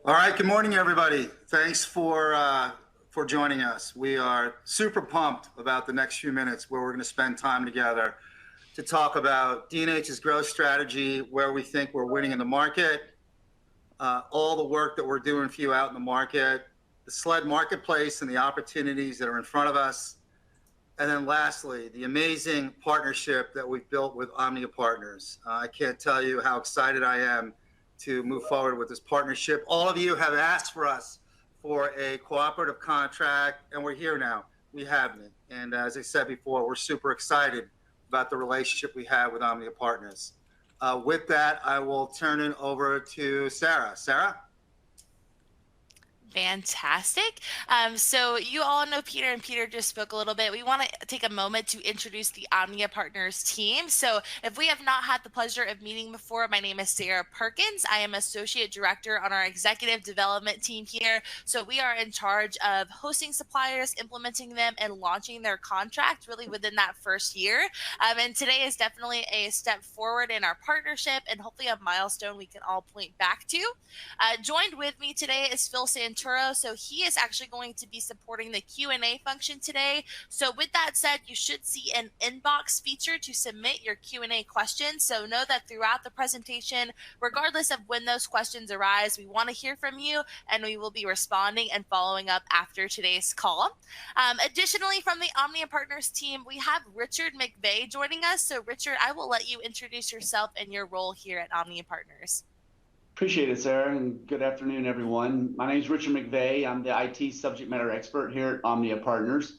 All right, good morning, everybody. Thanks for joining us. We are super pumped about the next few minutes where we're going to spend time together to talk about D&H's growth strategy, where we think we're winning in the market, all the work that we're doing for you out in the market, the SLED marketplace and the opportunities that are in front of us, and then lastly, the amazing partnership that we've built with OMNIA Partners. I can't tell you how excited I am to move forward with this partnership. All of you have asked for us for a cooperative contract, and we're here now. We have it. And as I said before, we're super excited about the relationship we have with OMNIA Partners. With that, I will turn it over to Sarah. Sarah? Fantastic. So you all know Peter, and Peter just spoke a little bit. We want to take a moment to introduce the OMNIA Partners team. So if we have not had the pleasure of meeting before, my name is Sarah Perkins. I am Associate Director on our Executive Development team here. So we are in charge of hosting suppliers, implementing them, and launching their contract really within that first year. And today is definitely a step forward in our partnership and hopefully a milestone we can all point back to. Joined with me today is Phil Santoro. So he is actually going to be supporting the Q&A function today. So with that said, you should see an inbox feature to submit your Q&A questions. So know that throughout the presentation, regardless of when those questions arise, we want to hear from you, and we will be responding and following up after today's call. Additionally, from the OMNIA Partners team, we have Richard McVeigh joining us. So Richard, I will let you introduce yourself and your role here at OMNIA Partners. Appreciate it, Sarah, and good afternoon, everyone. My name is Richard McVeigh. I'm the IT subject matter expert here at OMNIA Partners.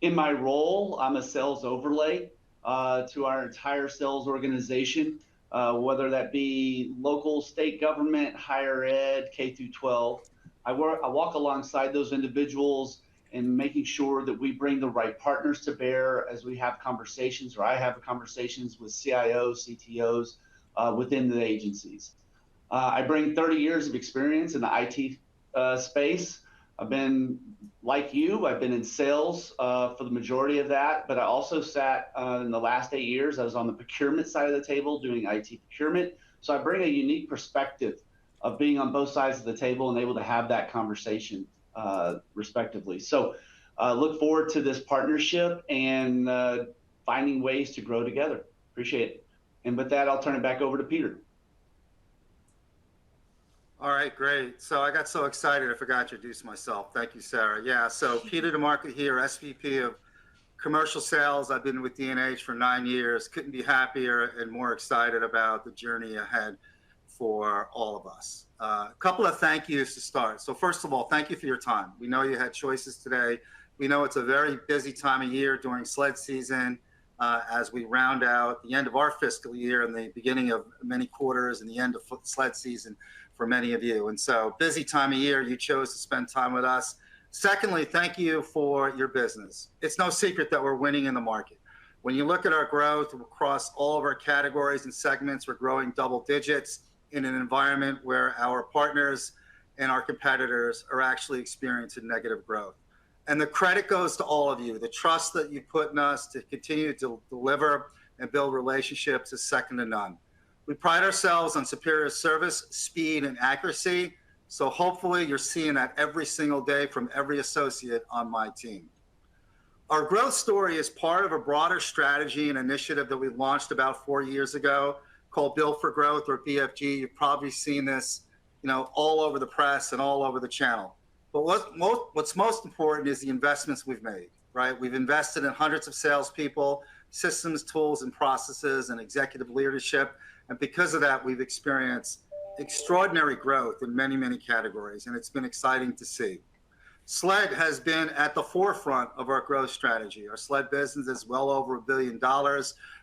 In my role, I'm a sales overlay to our entire sales organization, whether that be local, state government, higher ed, K through 12. I walk alongside those individuals in making sure that we bring the right partners to bear as we have conversations, or I have conversations with CIOs, CTOs within the agencies. I bring 30 years of experience in the IT space. I've been, like you, I've been in sales for the majority of that, but I also sat in the last 8 years, I was on the procurement side of the table doing IT procurement. So I bring a unique perspective of being on both sides of the table and able to have that conversation respectively. So look forward to this partnership and finding ways to grow together. Appreciate it. And with that, I'll turn it back over to Peter. All right, great. So I got so excited I forgot to introduce myself. Thank you, Sarah. Yeah, so Peter DeMarco here, SVP of Commercial Sales. I've been with D&H for 9 years. Couldn't be happier and more excited about the journey ahead for all of us. A couple of thank yous to start. So first of all, thank you for your time. We know you had choices today. We know it's a very busy time of year during SLED season as we round out the end of our fiscal year and the beginning of many quarters and the end of SLED season for many of you. And so busy time of year, you chose to spend time with us. Secondly, thank you for your business. It's no secret that we're winning in the market. When you look at our growth across all of our categories and segments, we're growing double digits in an environment where our partners and our competitors are actually experiencing negative growth. And the credit goes to all of you. The trust that you put in us to continue to deliver and build relationships is second to none. We pride ourselves on superior service, speed, and accuracy. So hopefully you're seeing that every single day from every associate on my team. Our growth story is part of a broader strategy and initiative that we launched about 4 years ago called Build for Growth, or BFG. You've probably seen this, all over the press and all over the channel. But what's most important is the investments we've made, right? We've invested in hundreds of salespeople, systems, tools, and processes, and executive leadership. And because of that, we've experienced extraordinary growth in many, many categories, and it's been exciting to see. SLED has been at the forefront of our growth strategy. Our SLED business is well over $1 billion.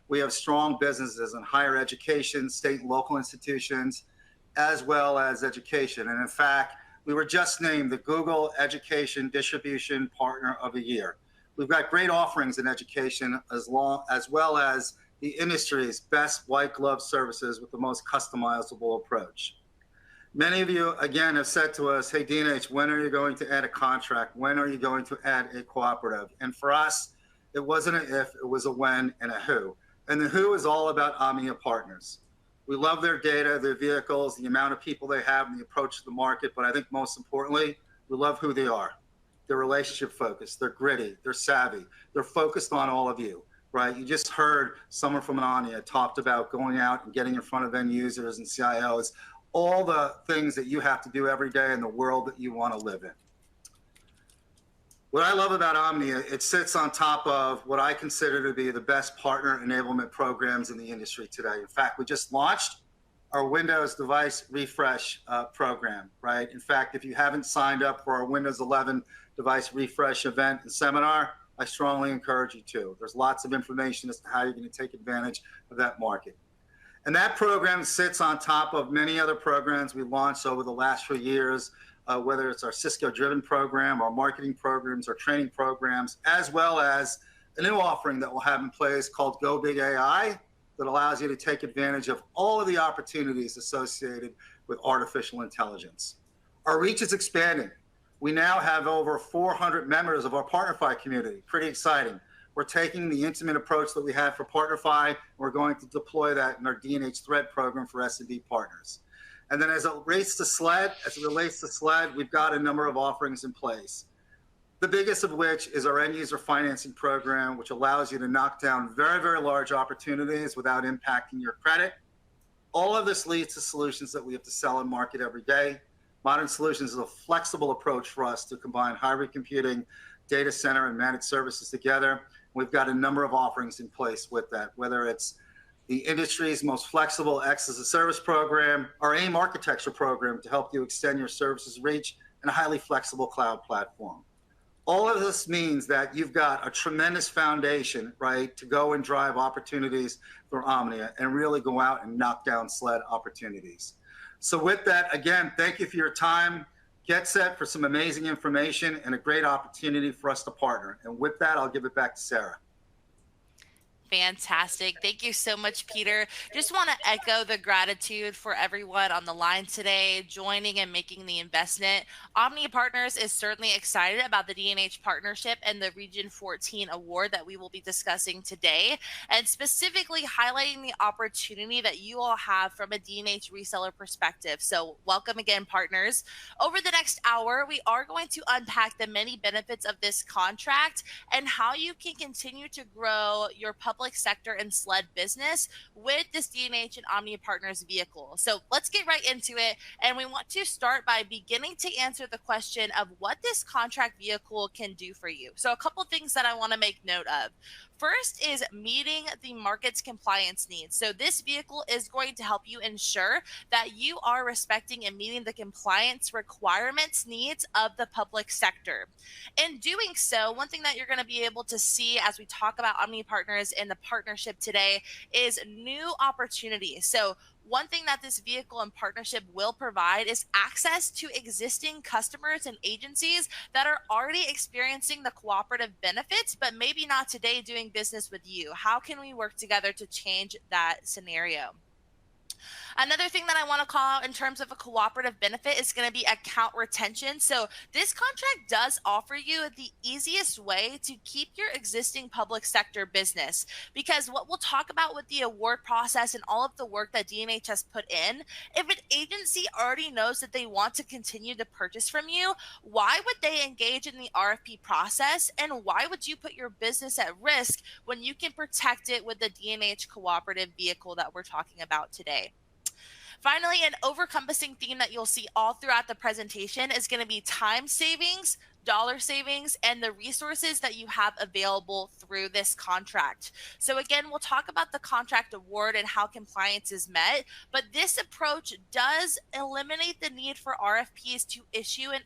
We have strong businesses in higher education, state and local institutions, as well as education. And in fact, we were just named the Google Education Distribution Partner of the Year. We've got great offerings in education as well as the industry's best white glove services with the most customizable approach. Many of you, again, have said to us, hey, D&H, when are you going to add a contract? When are you going to add a cooperative? And for us, it wasn't an if, it was a when and a who. And the who is all about OMNIA Partners. We love their data, their vehicles, the amount of people they have, and the approach to the market. But I think most importantly, we love who they are. They're relationship focused. They're gritty. They're savvy. They're focused on all of you, right? You just heard someone from OMNIA talked about going out and getting in front of end users and CIOs, all the things that you have to do every day in the world that you want to live in. What I love about OMNIA, it sits on top of what I consider to be the best partner enablement programs in the industry today. In fact, we just launched our Windows device refresh program, right? In fact, if you haven't signed up for our Windows 11 device refresh event and seminar, I strongly encourage you to. There's lots of information as to how you're going to take advantage of that market. And that program sits on top of many other programs we launched over the last few years, whether it's our Cisco-driven program, our marketing programs, our training programs, as well as a new offering that we'll have in place called Go Big AI that allows you to take advantage of all of the opportunities associated with artificial intelligence. Our reach is expanding. We now have over 400 members of our PartnerFi community. Pretty exciting. We're taking the intimate approach that we had for PartnerFi, and we're going to deploy that in our D&H Thread program for SMB partners. And then as it relates to SLED, we've got a number of offerings in place. The biggest of which is our end user financing program, which allows you to knock down very, very large opportunities without impacting your credit. All of this leads to solutions that we have to sell and market every day. Modern Solutions is a flexible approach for us to combine hybrid computing, data center, and managed services together. We've got a number of offerings in place with that, whether it's the industry's most flexible X as a service program, our AIM architecture program to help you extend your services reach, and a highly flexible cloud platform. All of this means that you've got a tremendous foundation, right, to go and drive opportunities for OMNIA and really go out and knock down SLED opportunities. So with that, again, thank you for your time. Get set for some amazing information and a great opportunity for us to partner. And with that, I'll give it back to Sarah. Fantastic. Thank you so much, Peter. Just want to echo the gratitude for everyone on the line today, joining and making the investment. OMNIA Partners is certainly excited about the D&H partnership and the Region 14 award that we will be discussing today, and specifically highlighting the opportunity that you all have from a D&H reseller perspective. So welcome again, partners. Over the next hour, we are going to unpack the many benefits of this contract and how you can continue to grow your public sector and SLED business with this D&H and OMNIA Partners vehicle. So let's get right into it. And we want to start by beginning to answer the question of what this contract vehicle can do for you. So a couple things that I want to make note of. First is meeting the market's compliance needs. So this vehicle is going to help you ensure that you are respecting and meeting the compliance requirements needs of the public sector. In doing so, one thing that you're going to be able to see as we talk about OMNIA Partners and the partnership today is new opportunities. So one thing that this vehicle and partnership will provide is access to existing customers and agencies that are already experiencing the cooperative benefits, but maybe not today doing business with you. How can we work together to change that scenario? Another thing that I want to call out in terms of a cooperative benefit is going to be account retention. So this contract does offer you the easiest way to keep your existing public sector business, because what we'll talk about with the award process and all of the work that D&H has put in, if an agency already knows that they want to continue to purchase from you, why would they engage in the RFP process, and why would you put your business at risk when you can protect it with the D&H cooperative vehicle that we're talking about today? Finally, an overencompassing theme that you'll see all throughout the presentation is going to be time savings, dollar savings, and the resources that you have available through this contract. So again, we'll talk about the contract award and how compliance is met, but this approach does eliminate the need for RFPs to issue an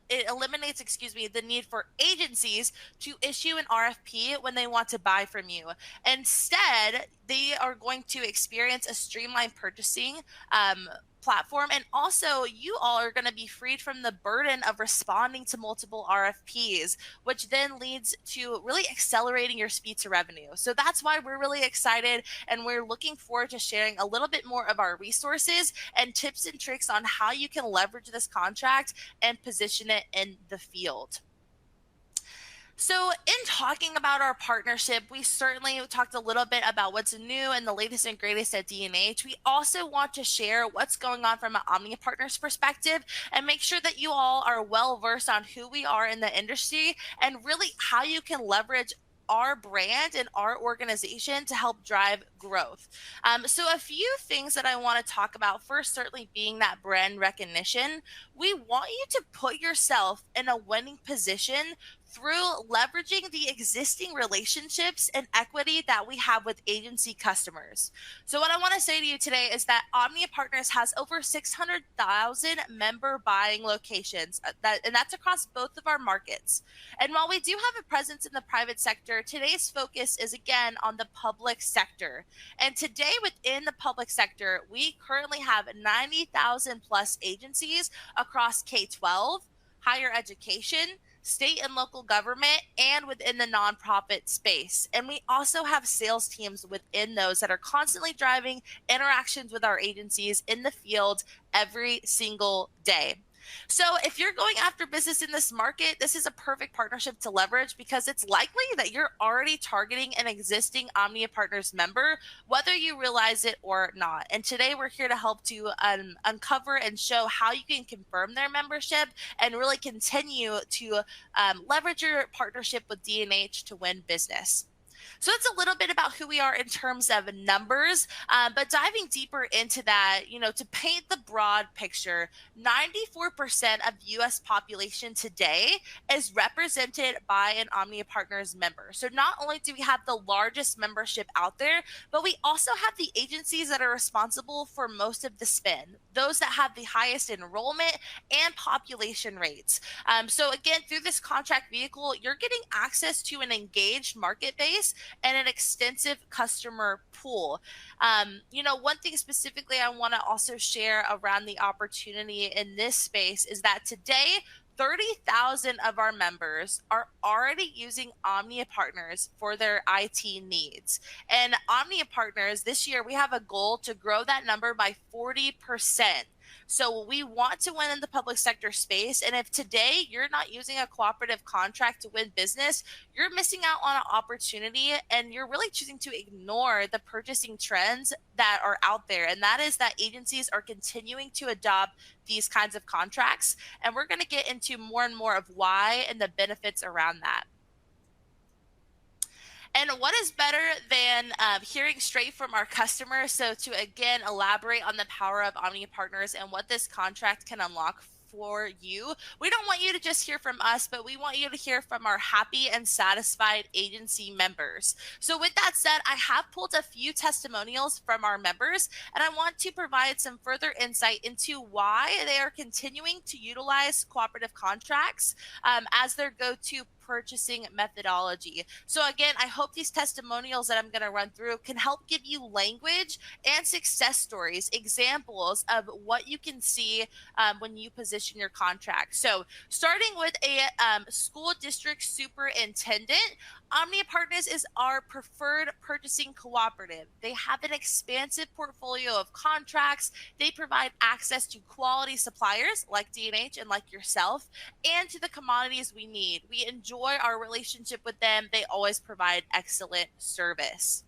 it eliminates, the need for agencies to issue an RFP when they want to buy from you. Instead, they are going to experience a streamlined purchasing platform, and also you all are going to be freed from the burden of responding to multiple RFPs, which then leads to really accelerating your speed to revenue. So that's why we're really excited, and we're looking forward to sharing a little bit more of our resources and tips and tricks on how you can leverage this contract and position it in the field. So, in talking about our partnership, we certainly talked a little bit about what's new and the latest and greatest at D&H. We also want to share what's going on from an Omnia Partners perspective and make sure that you all are well versed on who we are in the industry and really how you can leverage our brand and our organization to help drive growth. So, a few things that I want to talk about first, certainly being that brand recognition. We want you to put yourself in a winning position through leveraging the existing relationships and equity that we have with agency customers. So, what I want to say to you today is that Omnia Partners has over 600,000 member buying locations, and that's across both of our markets. And while we do have a presence in the private sector, today's focus is again on the public sector. And today, within the public sector, we currently have 90,000 plus agencies across K 12, higher education, state and local government, and within the nonprofit space. And we also have sales teams within those that are constantly driving interactions with our agencies in the field every single day. So, if you're going after business in this market, this is a perfect partnership to leverage because it's likely that you're already targeting an existing Omnia Partners member, whether you realize it or not. And today we're here to help to uncover and show how you can confirm their membership and really continue to leverage your partnership with D&H to win business. So that's a little bit about who we are in terms of numbers, but diving deeper into that, to paint the broad picture, 94% of U.S. population today is represented by an Omnia Partners member. So not only do we have the largest membership out there, but we also have the agencies that are responsible for most of the spend, those that have the highest enrollment and population rates. So again, through this contract vehicle, you're getting access to an engaged market base and an extensive customer pool. One thing specifically I want to also share around the opportunity in this space is that today, 30,000 of our members are already using Omnia Partners for their IT needs. And Omnia Partners, this year, we have a goal to grow that number by 40%. So we want to win in the public sector space. And if today you're not using a cooperative contract to win business, you're missing out on an opportunity and you're really choosing to ignore the purchasing trends that are out there. And that is that agencies are continuing to adopt these kinds of contracts. And we're going to get into more and more of why and the benefits around that. And what is better than hearing straight from our customers? So to again elaborate on the power of Omnia Partners and what this contract can unlock for you, we don't want you to just hear from us, but we want you to hear from our happy and satisfied agency members. So with that said, I have pulled a few testimonials from our members, and I want to provide some further insight into why they are continuing to utilize cooperative contracts as their go-to purchasing methodology. So again, I hope these testimonials that I'm going to run through can help give you language and success stories, examples of what you can see when you position your contract. So starting with a school district superintendent, Omnia Partners is our preferred purchasing cooperative. They have an expansive portfolio of contracts. They provide access to quality suppliers like D&H and like yourself, and to the commodities we need. We enjoy our relationship with them. They always provide excellent service.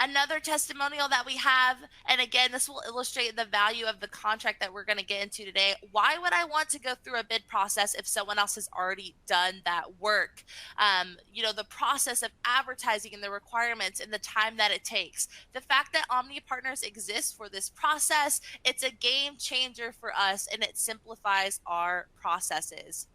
Another testimonial that we have, and again, this will illustrate the value of the contract that we're going to get into today. Why would I want to go through a bid process if someone else has already done that work? The process of advertising and the requirements and the time that it takes. The fact that Omnia Partners exists for this process, it's a game changer for us, and it simplifies our processes.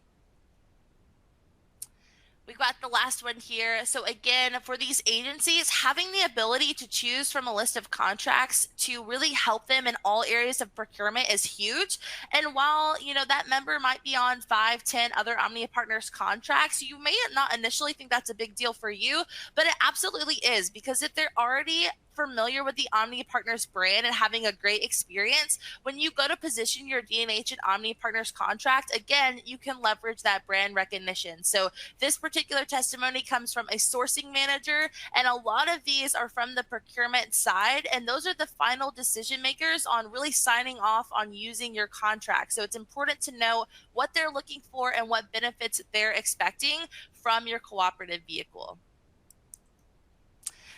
We've got the last one here. So again, for these agencies, having the ability to choose from a list of contracts to really help them in all areas of procurement is huge. And while, that member might be on 5, 10 other Omnia Partners contracts, you may not initially think that's a big deal for you, but it absolutely is, because if they're already familiar with the OMNIA Partners brand and having a great experience, when you go to position your D&H and OMNIA Partners contract, again, you can leverage that brand recognition. So this particular testimony comes from a sourcing manager, and a lot of these are from the procurement side, and those are the final decision makers on really signing off on using your contract. So it's important to know what they're looking for and what benefits they're expecting from your cooperative vehicle.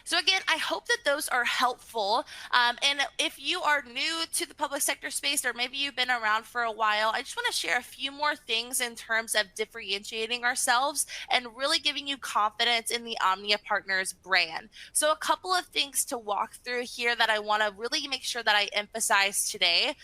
So again, I hope that those are helpful. And if you are new to the public sector space, or maybe you've been around for a while, I just want to share a few more things in terms of differentiating ourselves and really giving you confidence in the OMNIA Partners brand. So a couple of things to walk through here that I want to really make sure that I emphasize today.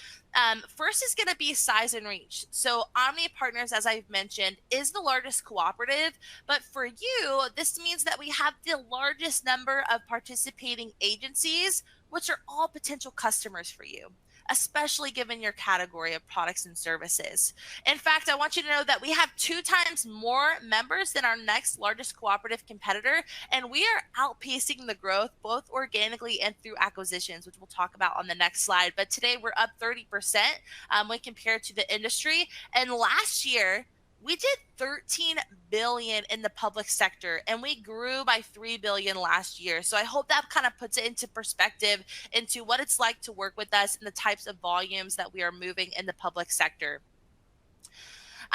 First is going to be size and reach. So OMNIA Partners, as I've mentioned, is the largest cooperative, but for you, this means that we have the largest number of participating agencies, which are all potential customers for you, especially given your category of products and services. In fact, I want you to know that we have 2 times more members than our next largest cooperative competitor, and we are outpacing the growth both organically and through acquisitions, which we'll talk about on the next slide. But today we're up 30% when compared to the industry. And last year, we did 13 billion in the public sector, and we grew by 3 billion last year. So I hope that kind of puts it into perspective into what it's like to work with us and the types of volumes that we are moving in the public sector.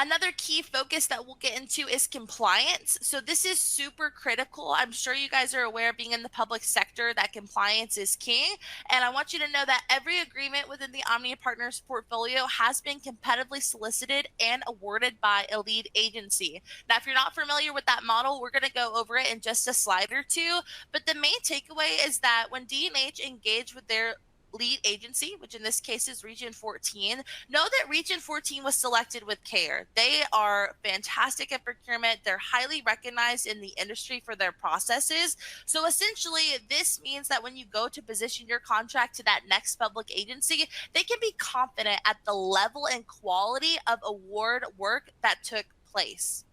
Another key focus that we'll get into is compliance. So this is super critical. I'm sure you guys are aware, being in the public sector, that compliance is king. And I want you to know that every agreement within the OMNIA Partners portfolio has been competitively solicited and awarded by a lead agency. Now, if you're not familiar with that model, we're going to go over it in just a slide or two. But the main takeaway is that when D&H engaged with their lead agency, which in this case is Region 14, know that Region 14 was selected with care. They are fantastic at procurement. They're highly recognized in the industry for their processes. So essentially, this means that when you go to position your contract to that next public agency, they can be confident at the level and quality of award work that took place.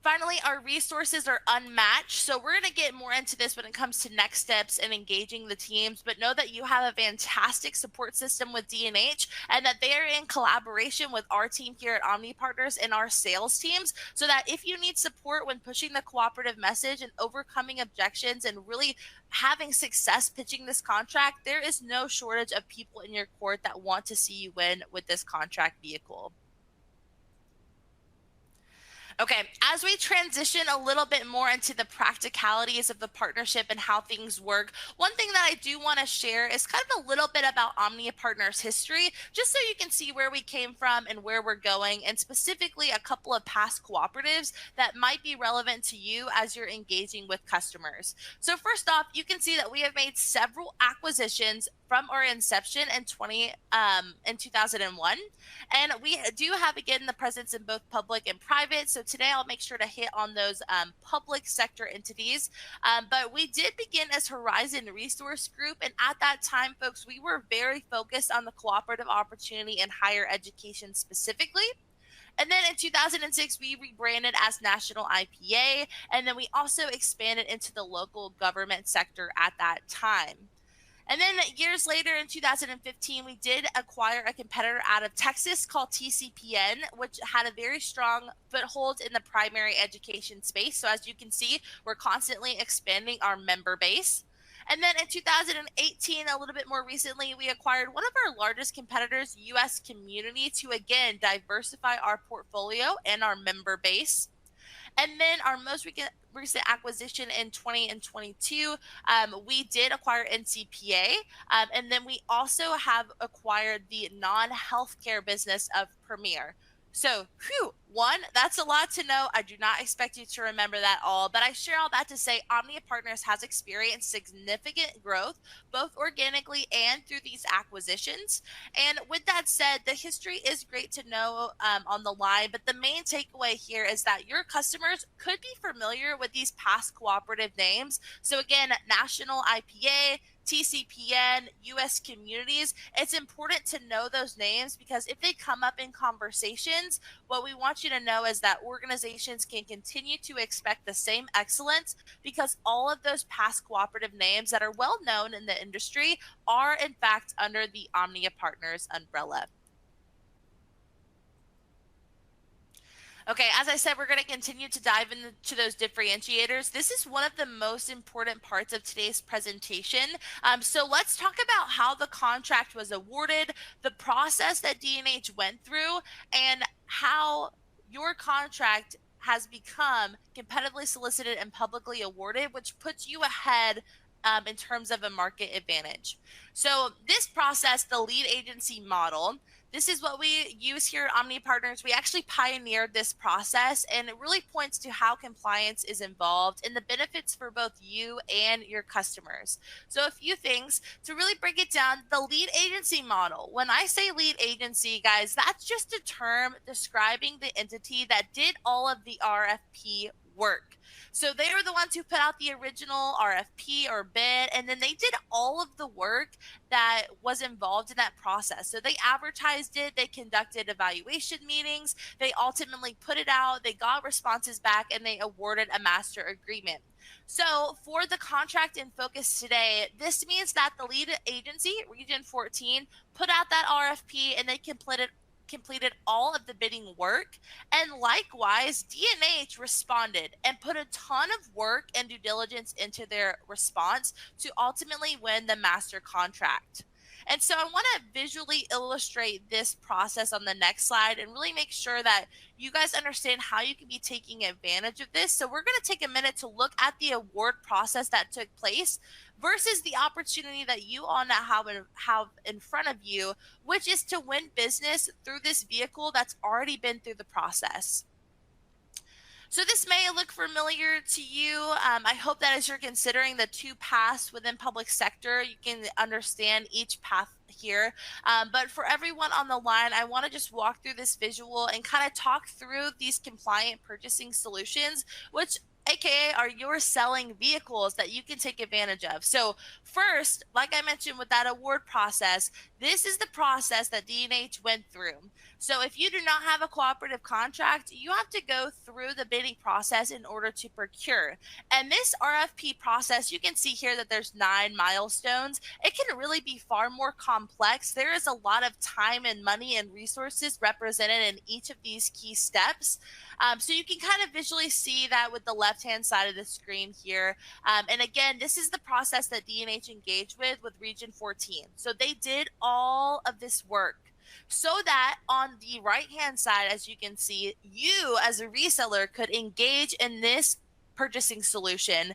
Finally, our resources are unmatched. So we're going to get more into this when it comes to next steps and engaging the teams, but know that you have a fantastic support system with D&H, and that they are in collaboration with our team here at OMNIA Partners and our sales teams, so that if you need support when pushing the cooperative message and overcoming objections and really having success pitching this contract, there is no shortage of people in your court that want to see you win with this contract vehicle. Okay, as we transition a little bit more into the practicalities of the partnership and how things work, one thing that I do want to share is kind of a little bit about OMNIA Partners history, just so you can see where we came from and where we're going, and specifically a couple of past cooperatives that might be relevant to you as you're engaging with customers. So first off, you can see that we have made several acquisitions from our inception in 2001, and we do have, again, the presence in both public and private. So today I'll make sure to hit on those public sector entities. But we did begin as Horizon Resource Group, and at that time, folks, we were very focused on the cooperative opportunity in higher education specifically. And then in 2006, we rebranded as National IPA, and then we also expanded into the local government sector at that time. And then years later in 2015, we did acquire a competitor out of Texas called TCPN, which had a very strong foothold in the primary education space. So as you can see, we're constantly expanding our member base. And then in 2018, a little bit more recently, we acquired one of our largest competitors, US Community, to again diversify our portfolio and our member base. And then our most recent acquisition in 20 and 22, we did acquire NCPA. And then we also have acquired the non-healthcare business of Premier. So, one, that's a lot to know. I do not expect you to remember that all, but I share all that to say OMNIA Partners has experienced significant growth, both organically and through these acquisitions. And with that said, the history is great to know on the line, but the main takeaway here is that your customers could be familiar with these past cooperative names. So again, National IPA, TCPN, US Communities. It's important to know those names because if they come up in conversations, what we want you to know is that organizations can continue to expect the same excellence because all of those past cooperative names that are well known in the industry are in fact under the OMNIA Partners umbrella. Okay, as I said, we're going to continue to dive into those differentiators. This is one of the most important parts of today's presentation. So let's talk about how the contract was awarded, the process that D&H went through, and how your contract has become competitively solicited and publicly awarded, which puts you ahead in terms of a market advantage. So this process, the lead agency model, this is what we use here at OMNIA Partners. We actually pioneered this process, and it really points to how compliance is involved and the benefits for both you and your customers. So a few things to really break it down. The lead agency model. When I say lead agency, guys, that's just a term describing the entity that did all of the RFP work. So they were the ones who put out the original RFP or bid, and then they did all of the work that was involved in that process. So they advertised it, they conducted evaluation meetings, they ultimately put it out, they got responses back, and they awarded a master agreement. So for the contract in focus today, this means that the lead agency, Region 14, put out that RFP and they completed all of the bidding work, and likewise D&H responded and put a ton of work and due diligence into their response to ultimately win the master contract. And so I want to visually illustrate this process on the next slide and really make sure that you guys understand how you can be taking advantage of this. So we're going to take a minute to look at the award process that took place versus the opportunity that you all now have in front of you, which is to win business through this vehicle that's already been through the process. So this may look familiar to you. I hope that as you're considering the two paths within public sector, you can understand each path here. But for everyone on the line, I want to just walk through this visual and kind of talk through these compliant purchasing solutions, which AKA are your selling vehicles that you can take advantage of. So first, like I mentioned with that award process, this is the process that D&H went through. So if you do not have a cooperative contract, you have to go through the bidding process in order to procure. And this RFP process, you can see here that there's 9 milestones. It can really be far more complex. There is a lot of time and money and resources represented in each of these key steps. So you can kind of visually see that with the left-hand side of the screen here. And again, this is the process that D&H engaged with Region 14. So they did all of this work so that on the right-hand side, as you can see, you as a reseller could engage in this purchasing solution.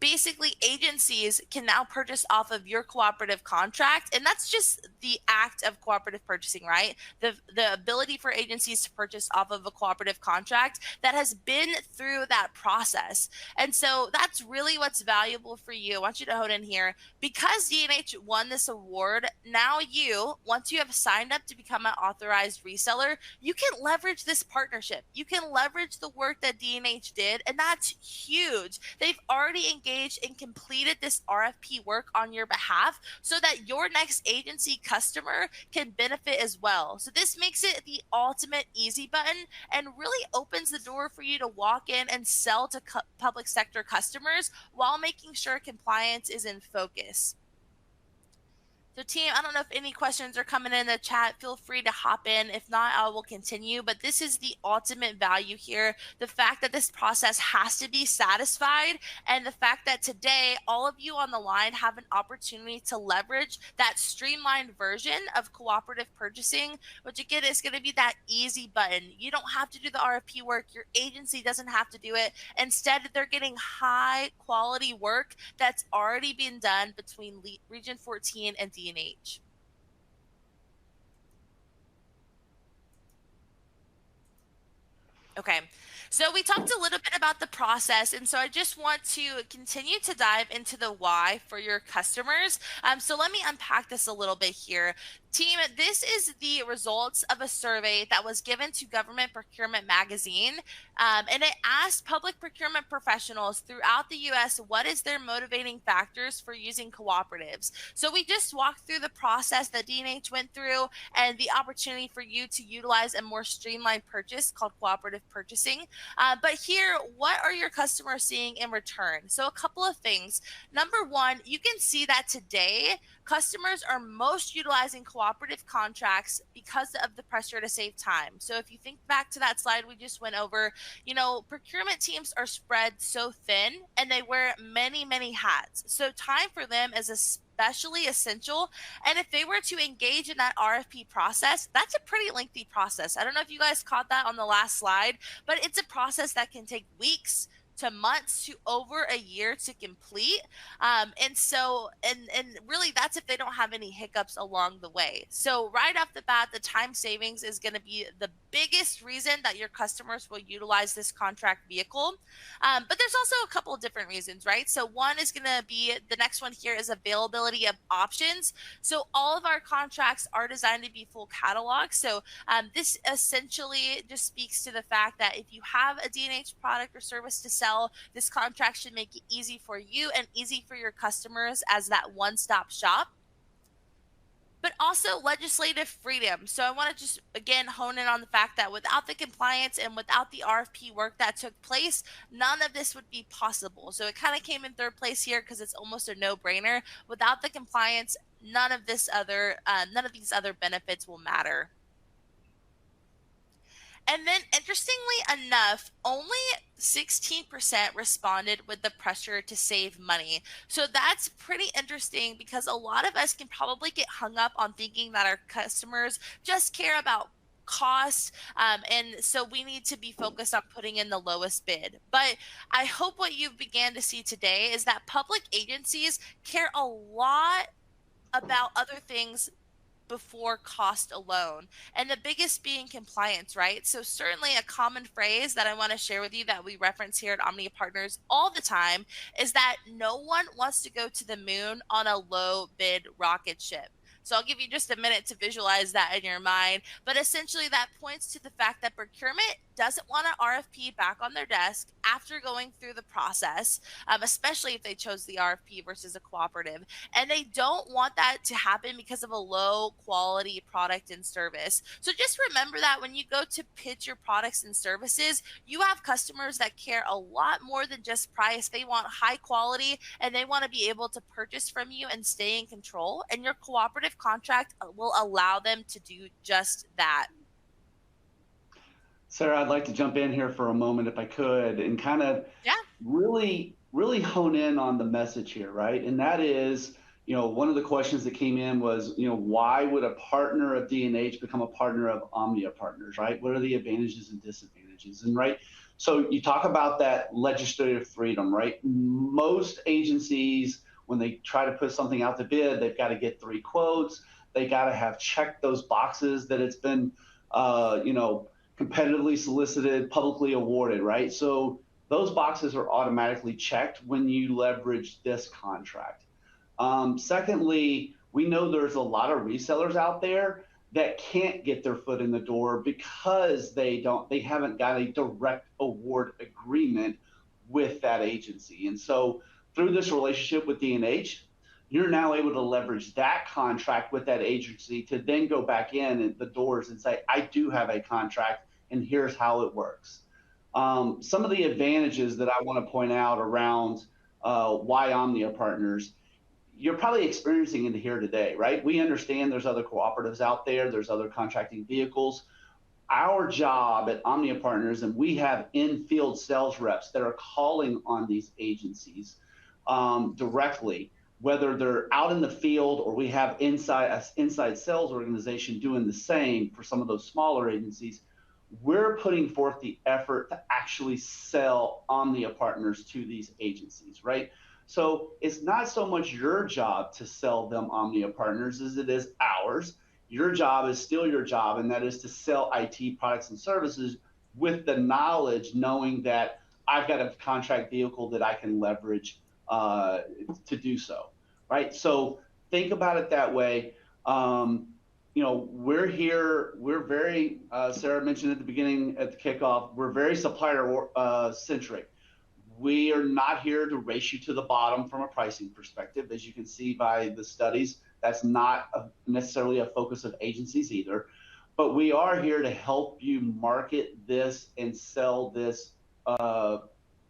Basically, agencies can now purchase off of your cooperative contract, and that's just the act of cooperative purchasing, right? The ability for agencies to purchase off of a cooperative contract that has been through that process. And so that's really what's valuable for you. I want you to hone in here. Because D&H won this award, now you, once you have signed up to become an authorized reseller, you can leverage this partnership. You can leverage the work that D&H did, and that's huge. They've already engaged and completed this RFP work on your behalf so that your next agency customer can benefit as well. So this makes it the ultimate easy button and really opens the door for you to walk in and sell to public sector customers while making sure compliance is in focus. So team, I don't know if any questions are coming in the chat. Feel free to hop in. If not, I will continue. But this is the ultimate value here. The fact that this process has to be satisfied, and the fact that today all of you on the line have an opportunity to leverage that streamlined version of cooperative purchasing, which again is going to be that easy button. You don't have to do the RFP work. Your agency doesn't have to do it. Instead, they're getting high quality work that's already been done between Region 14 and D&H. Okay, so we talked a little bit about the process, and so I just want to continue to dive into the why for your customers. So let me unpack this a little bit here. Team, this is the results of a survey that was given to Government Procurement Magazine, and it asked public procurement professionals throughout the U.S. what is their motivating factors for using cooperatives. So we just walked through the process that D&H went through and the opportunity for you to utilize a more streamlined purchase called cooperative purchasing. But here, what are your customers seeing in return? So a couple of things. Number one, you can see that today, customers are most utilizing cooperative contracts because of the pressure to save time. So if you think back to that slide we just went over, procurement teams are spread so thin and they wear many, many hats. So time for them is especially essential. And if they were to engage in that RFP process, that's a pretty lengthy process. I don't know if you guys caught that on the last slide, but it's a process that can take weeks to months to over a year to complete. And really that's if they don't have any hiccups along the way. So right off the bat, the time savings is going to be the biggest reason that your customers will utilize this contract vehicle. But there's also a couple of different reasons, right? So one is going to be, the next one here is availability of options. So all of our contracts are designed to be full catalog. So this essentially just speaks to the fact that if you have a D&H product or service to sell, this contract should make it easy for you and easy for your customers as that one-stop shop. But also legislative freedom. So I want to just again hone in on the fact that without the compliance and without the RFP work that took place, none of this would be possible. So it kind of came in third place here because it's almost a no-brainer. Without the compliance, none of these other benefits will matter. And then interestingly enough, only 16% responded with the pressure to save money. So that's pretty interesting because a lot of us can probably get hung up on thinking that our customers just care about cost. And so we need to be focused on putting in the lowest bid. But I hope what you began to see today is that public agencies care a lot about other things before cost alone, and the biggest being compliance, right? So certainly a common phrase that I want to share with you that we reference here at OMNIA Partners all the time is that no one wants to go to the moon on a low bid rocket ship. So I'll give you just a minute to visualize that in your mind. But essentially that points to the fact that procurement doesn't want an RFP back on their desk after going through the process, especially if they chose the RFP versus a cooperative. And they don't want that to happen because of a low quality product and service. So just remember that when you go to pitch your products and services, you have customers that care a lot more than just price. They want high quality and they want to be able to purchase from you and stay in control. And your cooperative contract will allow them to do just that. Sarah, I'd like to jump in here for a moment if I could and kind of really hone in on the message here, right? And that is, one of the questions that came in was, why would a partner of D&H become a partner of OMNIA Partners, right? What are the advantages and disadvantages? And right, so you talk about that legislative freedom, right? Most agencies, when they try to put something out to bid, they've got to get 3 quotes. They got to have checked those boxes that it's been, competitively solicited, publicly awarded, right? So those boxes are automatically checked when you leverage this contract. Secondly, we know there's a lot of resellers out there that can't get their foot in the door because they haven't got a direct award agreement with that agency. And so through this relationship with D&H, you're now able to leverage that contract with that agency to then go back in at the doors and say, I do have a contract and here's how it works. Some of the advantages that I want to point out around why OMNIA Partners, you're probably experiencing it here today, right? We understand there's other cooperatives out there, there's other contracting vehicles. Our job at OMNIA Partners, and we have in-field sales reps that are calling on these agencies directly, whether they're out in the field or we have inside sales organization doing the same for some of those smaller agencies. We're putting forth the effort to actually sell OMNIA Partners to these agencies, right? So it's not so much your job to sell them OMNIA Partners as it is ours. Your job is still your job, and that is to sell IT products and services with the knowledge, knowing that I've got a contract vehicle that I can leverage to do so, right? So think about it that way. we're here. We're very, Sarah mentioned at the beginning, at the kickoff, we're very supplier centric. We are not here to race you to the bottom from a pricing perspective. As you can see by the studies, that's not necessarily a focus of agencies either. But we are here to help you market this and sell this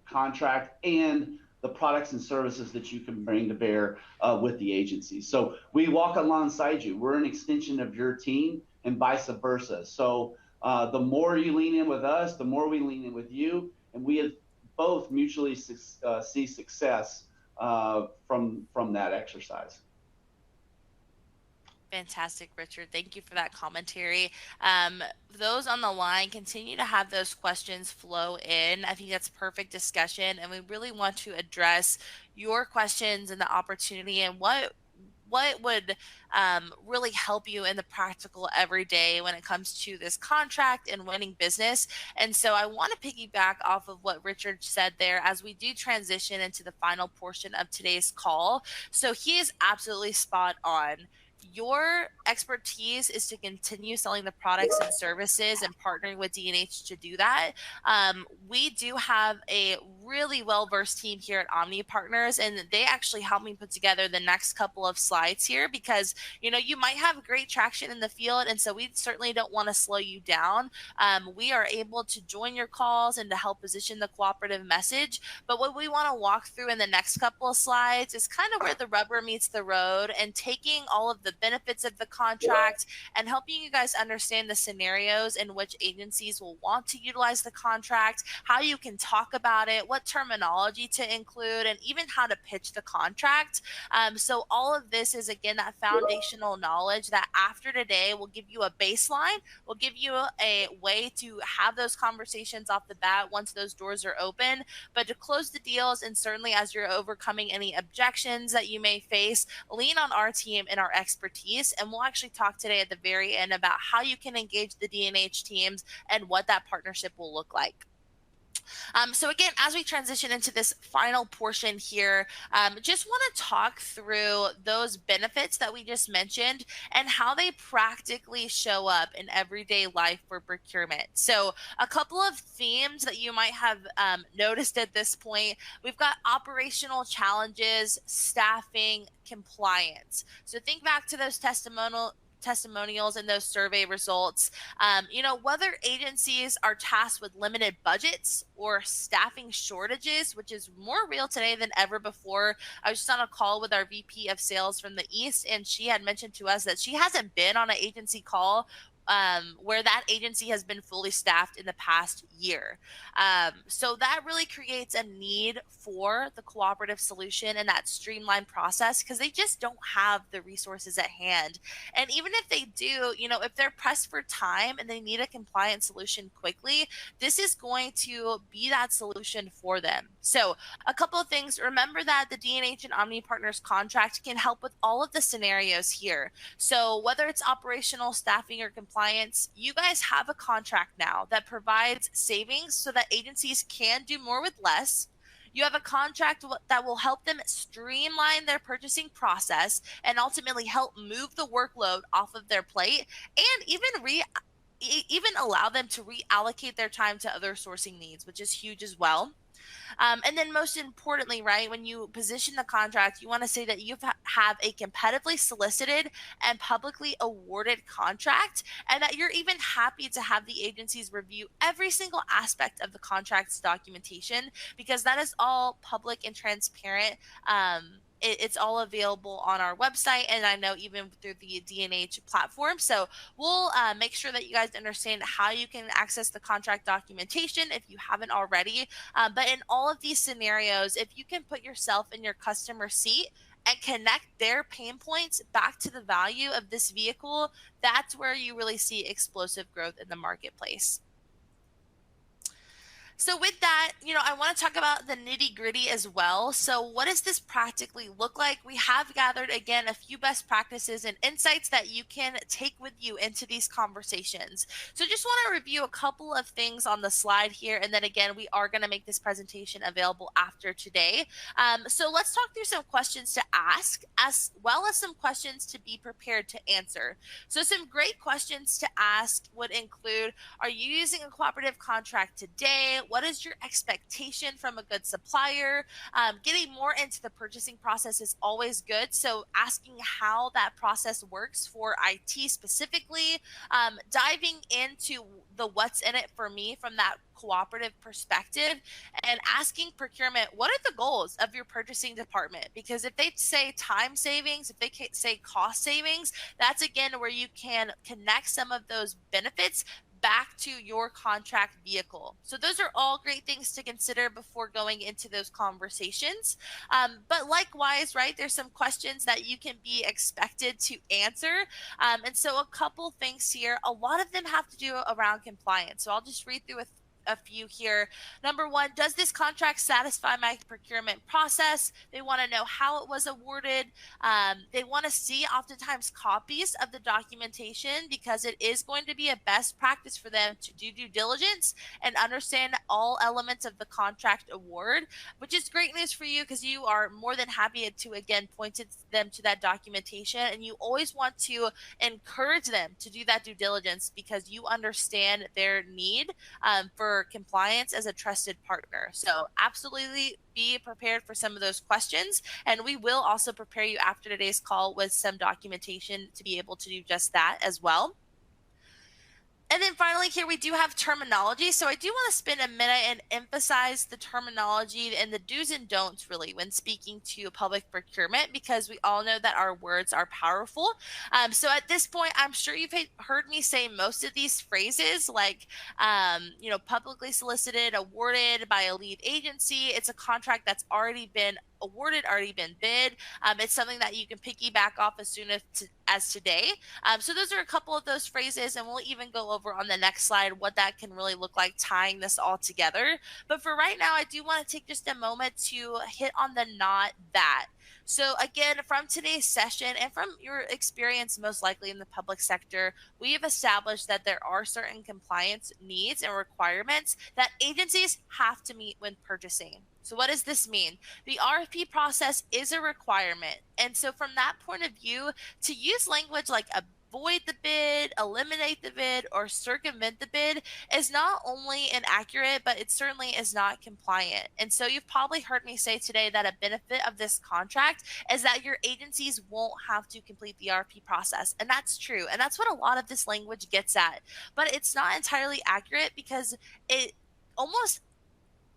contract and the products and services that you can bring to bear with the agency. So we walk alongside you. We're an extension of your team and vice versa. So the more you lean in with us, the more we lean in with you, and we have both mutually see success from that exercise. Fantastic, Richard. Thank you for that commentary. Those on the line, continue to have those questions flow in. I think that's perfect discussion, and we really want to address your questions and the opportunity and what would really help you in the practical everyday when it comes to this contract and winning business. And so I want to piggyback off of what Richard said there as we do transition into the final portion of today's call. So he is absolutely spot on. Your expertise is to continue selling the products and services and partnering with D&H to do that. We do have a really well-versed team here at OMNIA Partners, and they actually helped me put together the next couple of slides here because, you might have great traction in the field, and so we certainly don't want to slow you down. We are able to join your calls and to help position the cooperative message, but what we want to walk through in the next couple of slides is kind of where the rubber meets the road and taking all of the benefits of the contract and helping you guys understand the scenarios in which agencies will want to utilize the contract, how you can talk about it, what terminology to include, and even how to pitch the contract. So all of this is, again, that foundational knowledge that after today will give you a baseline, will give you a way to have those conversations off the bat once those doors are open. But to close the deals, and certainly as you're overcoming any objections that you may face, lean on our team and our expertise. And we'll actually talk today at the very end about how you can engage the D&H teams and what that partnership will look like. So again, as we transition into this final portion here, just want to talk through those benefits that we just mentioned and how they practically show up in everyday life for procurement. So a couple of themes that you might have noticed at this point: we've got operational challenges, staffing, compliance. So think back to those testimonials and those survey results. Whether agencies are tasked with limited budgets or staffing shortages, which is more real today than ever before. I was just on a call with our VP of sales from the East, and she had mentioned to us that she hasn't been on an agency call where that agency has been fully staffed in the past year. So that really creates a need for the cooperative solution and that streamlined process because they just don't have the resources at hand. And even if they do, if they're pressed for time and they need a compliant solution quickly, this is going to be that solution for them. So a couple of things: remember that the D&H and OMNIA Partners contract can help with all of the scenarios here. So whether it's operational, staffing, or compliance, you guys have a contract now that provides savings so that agencies can do more with less. You have a contract that will help them streamline their purchasing process and ultimately help move the workload off of their plate, and even allow them to reallocate their time to other sourcing needs, which is huge as well. And then most importantly, right, when you position the contract, you want to say that you have a competitively solicited and publicly awarded contract, and that you're even happy to have the agencies review every single aspect of the contract's documentation, because that is all public and transparent. It's all available on our website, and I know even through the D&H platform. So we'll make sure that you guys understand how you can access the contract documentation if you haven't already. But in all of these scenarios, if you can put yourself in your customer seat and connect their pain points back to the value of this vehicle, that's where you really see explosive growth in the marketplace. So with that, I want to talk about the nitty gritty as well. So what does this practically look like? We have gathered, again, a few best practices and insights that you can take with you into these conversations. So just want to review a couple of things on the slide here. And then again, we are going to make this presentation available after today. So let's talk through some questions to ask, as well as some questions to be prepared to answer. So some great questions to ask would include, are you using a cooperative contract today? What is your expectation from a good supplier? Getting more into the purchasing process is always good. So asking how that process works for IT specifically, diving into the what's in it for me from that cooperative perspective, and asking procurement, what are the goals of your purchasing department? Because if they say time savings, if they say cost savings, that's again where you can connect some of those benefits back to your contract vehicle. So those are all great things to consider before going into those conversations. But likewise, right, there's some questions that you can be expected to answer. And so a couple things here, a lot of them have to do around compliance. So I'll just read through a few here. Number one, does this contract satisfy my procurement process? They want to know how it was awarded. They want to see oftentimes copies of the documentation, because it is going to be a best practice for them to do due diligence and understand all elements of the contract award, which is great news for you because you are more than happy to, again, point them to that documentation. And you always want to encourage them to do that due diligence because you understand their need for compliance as a trusted partner. So absolutely be prepared for some of those questions. And we will also prepare you after today's call with some documentation to be able to do just that as well. And then finally here we do have terminology. So I do want to spend a minute and emphasize the terminology and the do's and don'ts really when speaking to public procurement, because we all know that our words are powerful. So at this point, I'm sure you've heard me say most of these phrases like, publicly solicited, awarded by a lead agency. It's a contract that's already been awarded, already been bid. It's something that you can piggyback off as soon as today. So those are a couple of those phrases, and we'll even go over on the next slide what that can really look like tying this all together. But for right now, I do want to take just a moment to hit on the not that. So again, from today's session and from your experience most likely in the public sector, we have established that there are certain compliance needs and requirements that agencies have to meet when purchasing. So what does this mean? The RFP process is a requirement. And so from that point of view, to use language like avoid the bid, eliminate the bid, or circumvent the bid is not only inaccurate, but it certainly is not compliant. And so you've probably heard me say today that a benefit of this contract is that your agencies won't have to complete the RFP process. And that's true. And that's what a lot of this language gets at. But it's not entirely accurate because it almost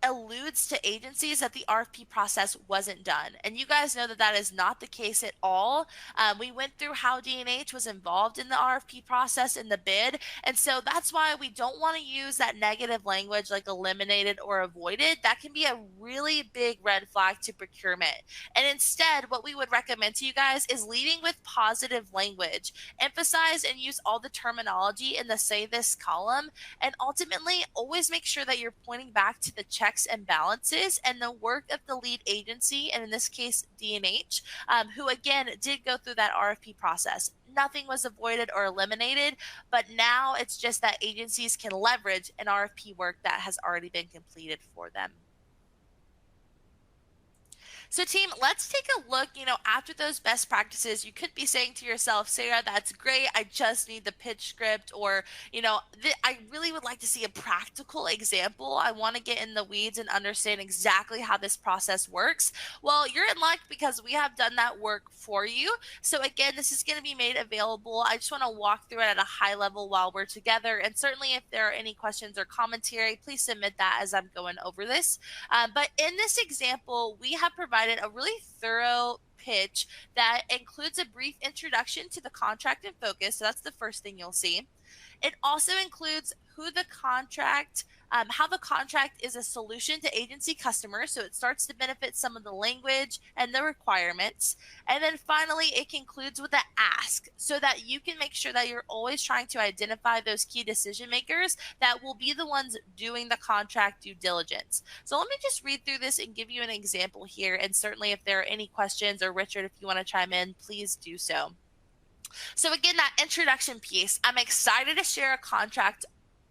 alludes to agencies that the RFP process wasn't done. And you guys know that that is not the case at all. We went through how D&H was involved in the RFP process in the bid. And so that's why we don't want to use that negative language like eliminated or avoided. That can be a really big red flag to procurement. And instead, what we would recommend to you guys is leading with positive language. Emphasize and use all the terminology in the say this column. And ultimately, always make sure that you're pointing back to the checks and balances and the work of the lead agency, and in this case D&H, who again did go through that RFP process. Nothing was avoided or eliminated, but now it's just that agencies can leverage an RFP work that has already been completed for them. So team, let's take a look, after those best practices. You could be saying to yourself, Sarah, that's great. I just need the pitch script, or, I really would like to see a practical example. I want to get in the weeds and understand exactly how this process works. Well, you're in luck because we have done that work for you. So again, this is going to be made available. I just want to walk through it at a high level while we're together. And certainly if there are any questions or commentary, please submit that as I'm going over this. But in this example, we have provided a really thorough pitch that includes a brief introduction to the contract and focus. So that's the first thing you'll see. It also includes how the contract is a solution to agency customers. So it starts to benefit some of the language and the requirements. And then finally, it concludes with an ask so that you can make sure that you're always trying to identify those key decision makers that will be the ones doing the contract due diligence. So let me just read through this and give you an example here. And certainly if there are any questions, or Richard, if you want to chime in, please do so. So again, that introduction piece, I'm excited to share a contract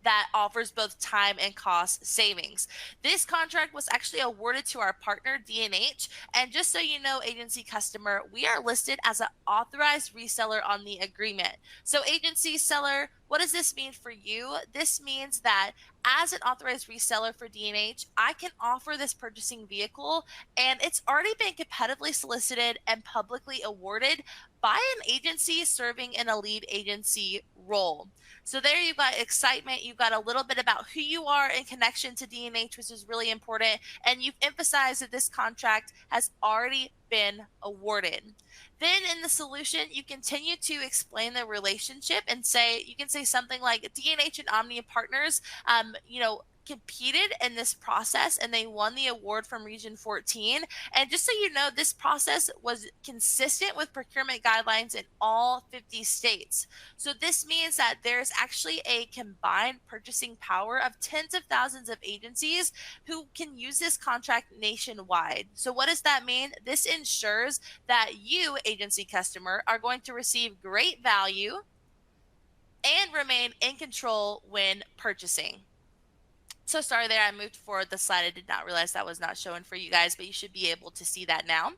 that offers both time and cost savings. This contract was actually awarded to our partner D&H, and just so you know, agency customer, we are listed as an authorized reseller on the agreement. So agency seller, what does this mean for you? This means that as an authorized reseller for D&H, I can offer this purchasing vehicle, and it's already been competitively solicited and publicly awarded by an agency serving in a lead agency role. So there you've got excitement. You've got a little bit about who you are in connection to D&H, which is really important. And you've emphasized that this contract has already been awarded. Then in the solution, you continue to explain the relationship and you can say something like D&H and OMNIA Partners, competed in this process and they won the award from Region 14. And just so you know, this process was consistent with procurement guidelines in all 50 states. So this means that there's actually a combined purchasing power of tens of thousands of agencies who can use this contract nationwide. So what does that mean? This ensures that you, agency customer, are going to receive great value and remain in control when purchasing. So sorry there, I moved forward the slide. I did not realize that was not showing for you guys, but you should be able to see that now.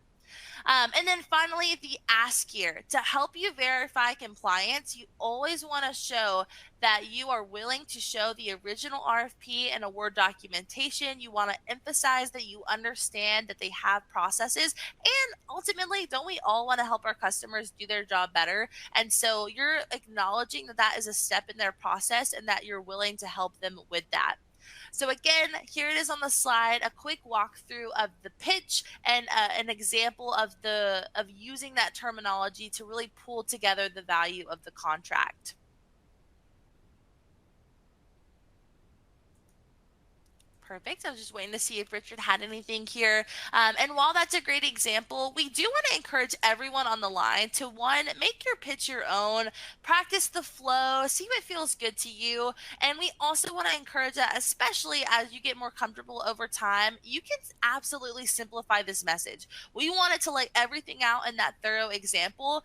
And then finally, the ask here. To help you verify compliance, you always want to show that you are willing to show the original RFP and award documentation. You want to emphasize that you understand that they have processes. And ultimately, don't we all want to help our customers do their job better? And so you're acknowledging that that is a step in their process and that you're willing to help them with that. So again, here it is on the slide, a quick walkthrough of the pitch and an example of using that terminology to really pull together the value of the contract. Perfect. I was just waiting to see if Richard had anything here. And while that's a great example, we do want to encourage everyone on the line to, one, make your pitch your own, practice the flow, see what feels good to you. And we also want to encourage that, especially as you get more comfortable over time, you can absolutely simplify this message. We want it to lay everything out in that thorough example,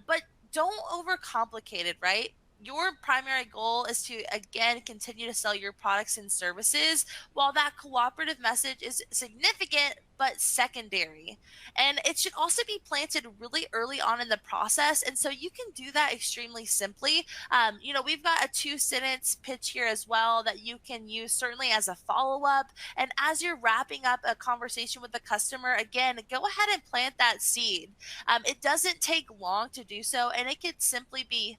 but don't overcomplicate it, right? Your primary goal is to, again, continue to sell your products and services, while that cooperative message is significant but secondary. And it should also be planted really early on in the process. And so you can do that extremely simply. We've got a 2-sentence pitch here as well that you can use certainly as a follow-up. And as you're wrapping up a conversation with the customer, again, go ahead and plant that seed. It doesn't take long to do so, and it could simply be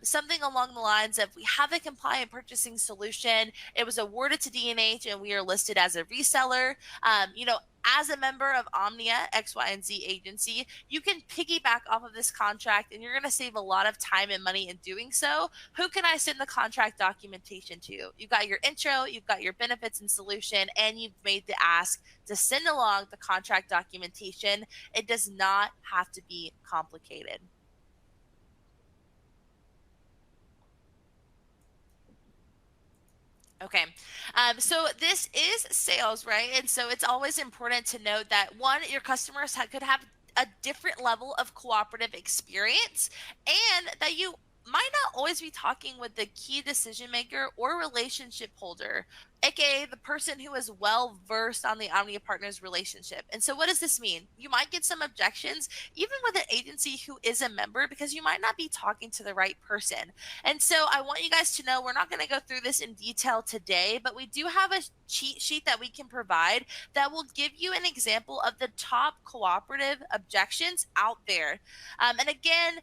something along the lines of, we have a compliant purchasing solution. It was awarded to D&H and we are listed as a reseller. As a member of OMNIA, X, Y, and Z agency, you can piggyback off of this contract and you're going to save a lot of time and money in doing so. Who can I send the contract documentation to? You've got your intro, you've got your benefits and solution, and you've made the ask to send along the contract documentation. It does not have to be complicated. Okay, so this is sales, right? And so it's always important to note that, one, your customers could have a different level of cooperative experience, and that you might not always be talking with the key decision maker or relationship holder, aka the person who is well versed on the OMNIA Partners relationship. And so what does this mean? You might get some objections even with an agency who is a member, because you might not be talking to the right person. And so I want you guys to know, we're not going to go through this in detail today, but we do have a cheat sheet that we can provide that will give you an example of the top cooperative objections out there. And again,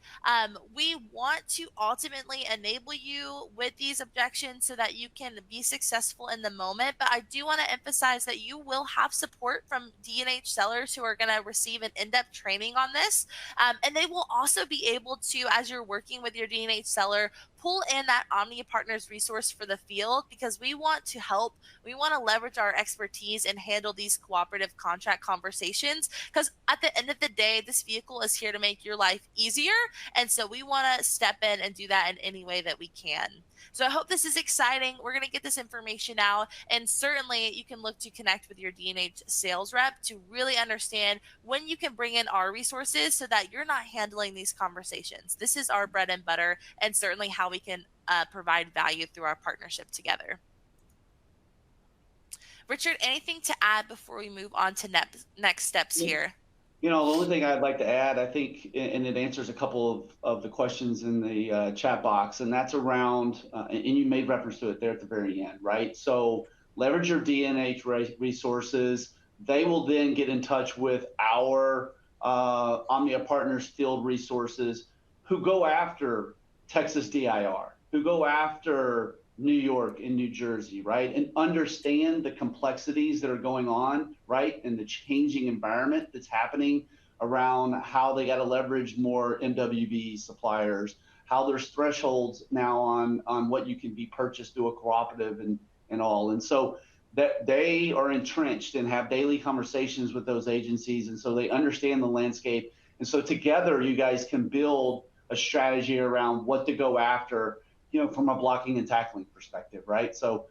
we want to ultimately enable you with these objections so that you can be successful in the moment. But I do want to emphasize that you will have support from D&H sellers who are going to receive an in-depth training on this. And they will also be able to, as you're working with your D&H seller, pull in that Omnia Partners resource for the field because we want to help. We want to leverage our expertise and handle these cooperative contract conversations because at the end of the day, this vehicle is here to make your life easier. And so we want to step in and do that in any way that we can. So I hope this is exciting. We're going to get this information out, and certainly you can look to connect with your D&H sales rep to really understand when you can bring in our resources so that you're not handling these conversations. This is our bread and butter, and certainly how we can provide value through our partnership together. Richard, anything to add before we move on to next steps here? The only thing I'd like to add, I think, and it answers a couple of the questions in the chat box, and that's around, and you made reference to it there at the very end, right? So leverage your D&H resources. They will then get in touch with our Omnia Partners field resources who go after Texas DIR, who go after New York and New Jersey, right? And understand the complexities that are going on, right? And the changing environment that's happening around how they got to leverage more MWB suppliers, how there's thresholds now on what you can be purchased through a cooperative and all. And so that they are entrenched and have daily conversations with those agencies. And so they understand the landscape. And so together you guys can build a strategy around what to go after, from a blocking and tackling perspective, right? So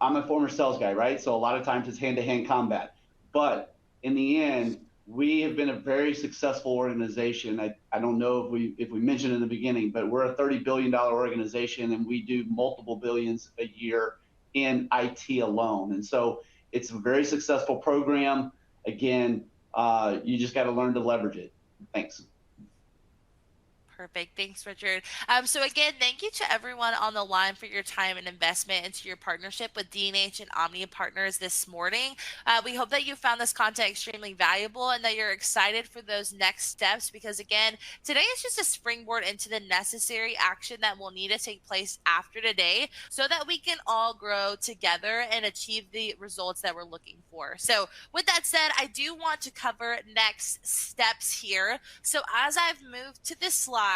I'm a former sales guy, right? So a lot of times it's hand-to-hand combat. But in the end, we have been a very successful organization. I don't know if we mentioned in the beginning, but we're a $30 billion organization, and we do multiple billions a year in IT alone. And so it's a very successful program. Again, you just got to learn to leverage it. Thanks. Perfect. Thanks, Richard. So again, thank you to everyone on the line for your time and investment into your partnership with D&H and OMNIA Partners this morning. We hope that you found this content extremely valuable and that you're excited for those next steps because, again, today is just a springboard into the necessary action that will need to take place after today so that we can all grow together and achieve the results that we're looking for. So with that said, I do want to cover next steps here. So as I've moved to this slide,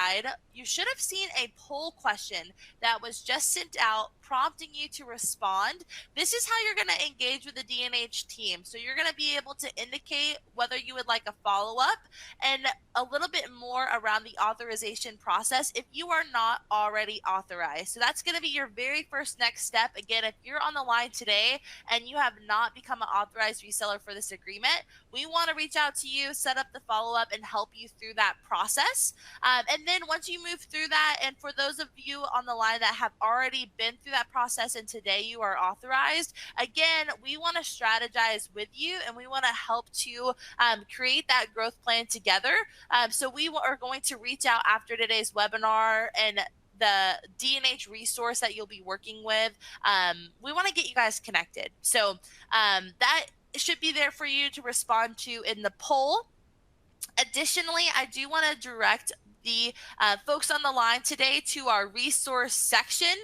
you should have seen a poll question that was just sent out prompting you to respond. This is how you're going to engage with the D&H team. So you're going to be able to indicate whether you would like a follow-up and a little bit more around the authorization process if you are not already authorized. So that's going to be your very first next step. Again, if you're on the line today and you have not become an authorized reseller for this agreement, we want to reach out to you, set up the follow-up, and help you through that process. And then once you move through that, and for those of you on the line that have already been through that process and today you are authorized, again, we want to strategize with you and we want to help to create that growth plan together. So we are going to reach out after today's webinar and the D&H resource that you'll be working with. We want to get you guys connected. So that should be there for you to respond to in the poll. Additionally, I do want to direct the folks on the line today to our resource section.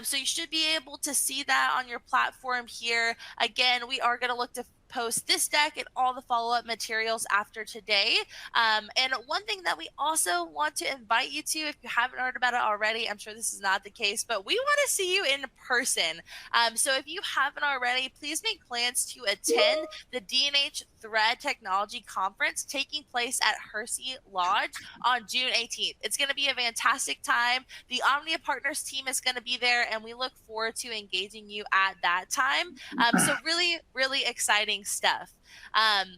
So you should be able to see that on your platform here. Again, we are going to look to post this deck and all the follow-up materials after today. And one thing that we also want to invite you to, if you haven't heard about it already, I'm sure this is not the case, but we want to see you in person. So if you haven't already, please make plans to attend the D&H Thread Technology Conference taking place at Hersey Lodge on June 18th. It's going to be a fantastic time. The OMNIA Partners team is going to be there, and we look forward to engaging you at that time. So really, really exciting stuff.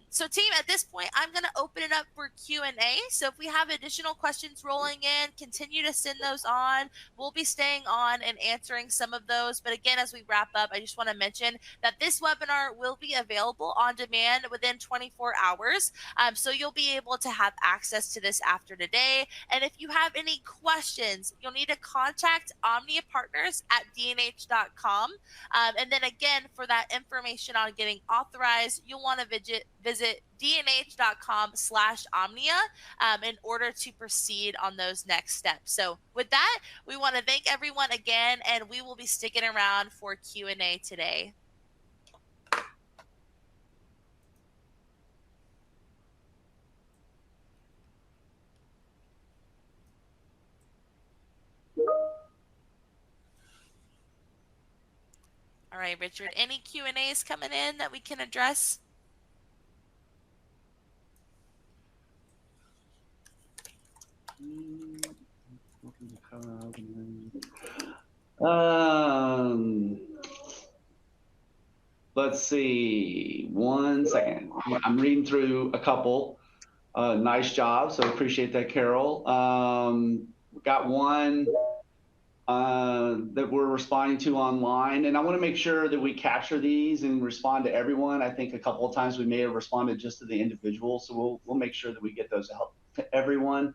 So team, at this point, I'm going to open it up for Q&A. So if we have additional questions rolling in, continue to send those on. We'll be staying on and answering some of those. But again, as we wrap up, I just want to mention that this webinar will be available on demand within 24 hours. So you'll be able to have access to this after today. And if you have any questions, you'll need to contact OMNIA Partners at dnh.com. And then again, for that information on getting authorized, you'll want to visit dnh.com/omnia in order to proceed on those next steps. So with that, we want to thank everyone again, and we will be sticking around for Q&A today. right, Richard. Any Q&As coming in that we can address? Let's see. 1 second. I'm reading through a couple. Nice job. So appreciate that, Carol. We got one that we're responding to online, and I want to make sure that we capture these and respond to everyone. I think a couple of times we may have responded just to the individual, so we'll make sure that we get those out to everyone.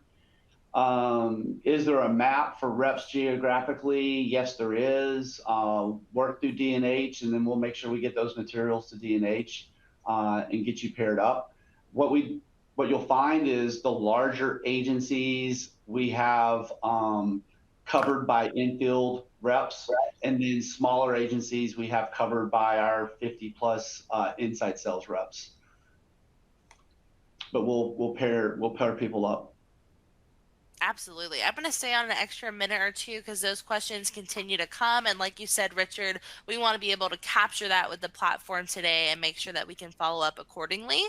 Is there a map for reps geographically? Yes, there is. Work through D&H, and then we'll make sure we get those materials to D&H and get you paired up. What you'll find is the larger agencies we have covered by infield reps, and then smaller agencies we have covered by our 50+ inside sales reps. But we'll pair people up. Absolutely. I'm going to stay on an extra minute or two because those questions continue to come. And like you said, Richard, we want to be able to capture that with the platform today and make sure that we can follow up accordingly.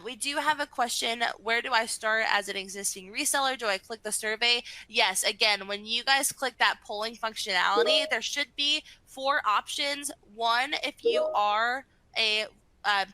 We do have a question. Where do I start as an existing reseller? Do I click the survey? Yes. Again, when you guys click that polling functionality, there should be 4 options. 1, if you are a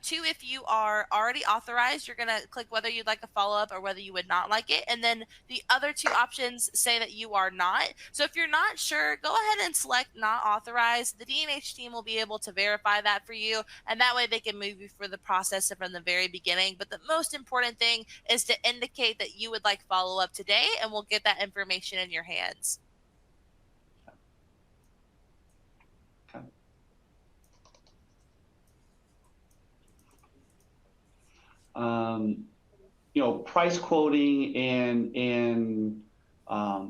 2, if you are already authorized, you're going to click whether you'd like a follow-up or whether you would not like it. And then the other 2 options say that you are not. So if you're not sure, go ahead and select not authorized. The D&H team will be able to verify that for you. And that way they can move you through the process from the very beginning. But the most important thing is to indicate that you would like follow-up today, and we'll get that information in your hands. Price quoting and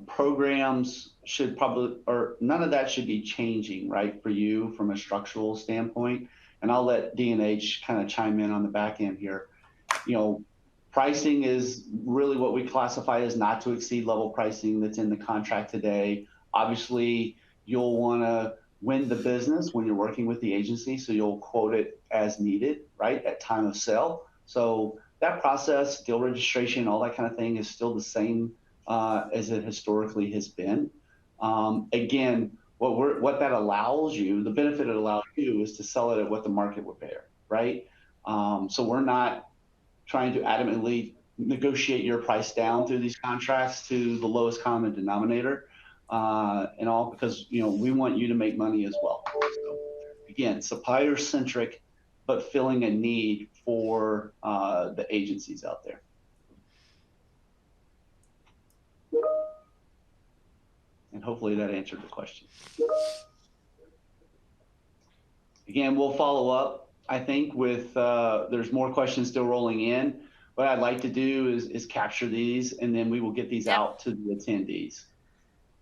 programs should probably, or none of that should be changing, right, for you from a structural standpoint. And I'll let D&H kind of chime in on the back end here. Pricing is really what we classify as not to exceed level pricing that's in the contract today. Obviously, you'll want to win the business when you're working with the agency, so you'll quote it as needed, right, at time of sale. So that process, deal registration, all that kind of thing is still the same as it historically has been. Again, what that allows you, the benefit it allows you is to sell it at what the market would bear, right? So we're not trying to adamantly negotiate your price down through these contracts to the lowest common denominator and all, because we want you to make money as well. So again, supplier centric, but filling a need for the agencies out there. And hopefully that answered the question. Again, we'll follow up, I think, with, there's more questions still rolling in. What I'd like to do is capture these, and then we will get these out to the attendees.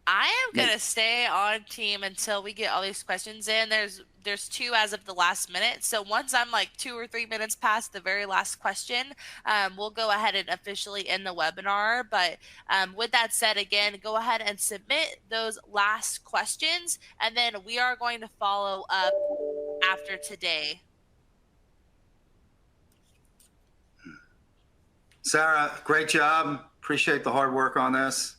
I am going to stay on team until we get all these questions in. There's 2 as of the last minute. So once I'm like 2 or 3 minutes past the very last question, we'll go ahead and officially end the webinar. But with that said, again, go ahead and submit those last questions, and then we are going to follow up after today. Sarah, great job. Appreciate the hard work on this.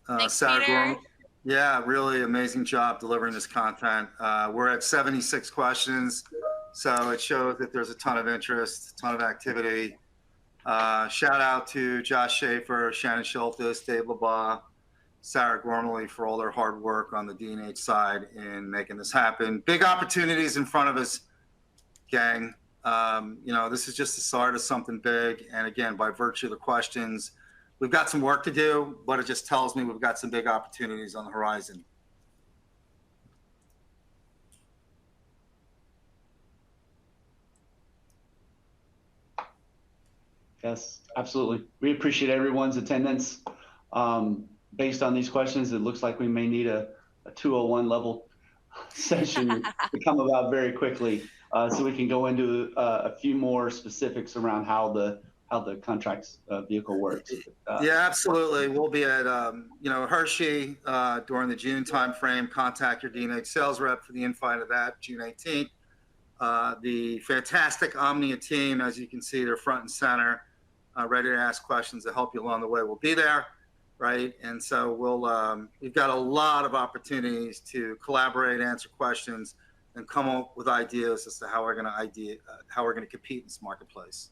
Thanks, Sarah Peter. Gorham, yeah, really amazing job delivering this content. We're at 76 questions, so it shows that there's a ton of interest, a ton of activity. Shout out to Josh Schaefer, Shannon Schultes, Dave LeBas, Sarah Gormley for all their hard work on the D&H side in making this happen. Big opportunities in front of us, gang. This is just the start of something big. And again, by virtue of the questions, we've got some work to do, but it just tells me we've got some big opportunities on the horizon. Yes, absolutely. We appreciate everyone's attendance. Based on these questions, it looks like we may need a 201 level session to come about very quickly, so we can go into a few more specifics around how the how the contracts vehicle works. Yeah, absolutely. We'll be at Hershey during the June timeframe. Contact your D&H sales rep for the invite of that, June 18th. The fantastic Omnia team, as you can see, they're front and center, ready to ask questions to help you along the way. We'll be there, right? And so we've got a lot of opportunities to collaborate, answer questions, and come up with ideas as to how we're going to compete in this marketplace.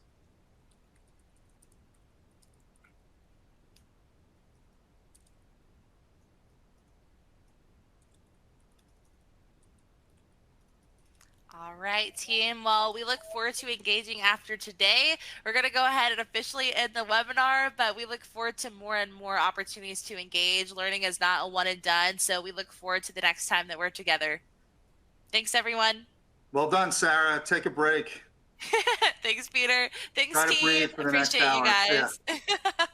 All right, team. Well, we look forward to engaging after today. We're going to go ahead and officially end the webinar, but we look forward to more and more opportunities to engage. Learning is not a one and done, so we look forward to the next time that we're together. Thanks, everyone. Well done, Sarah. Take a break. Thanks, Peter. Thanks, Try to team. breathe for the next Appreciate you hour. guys.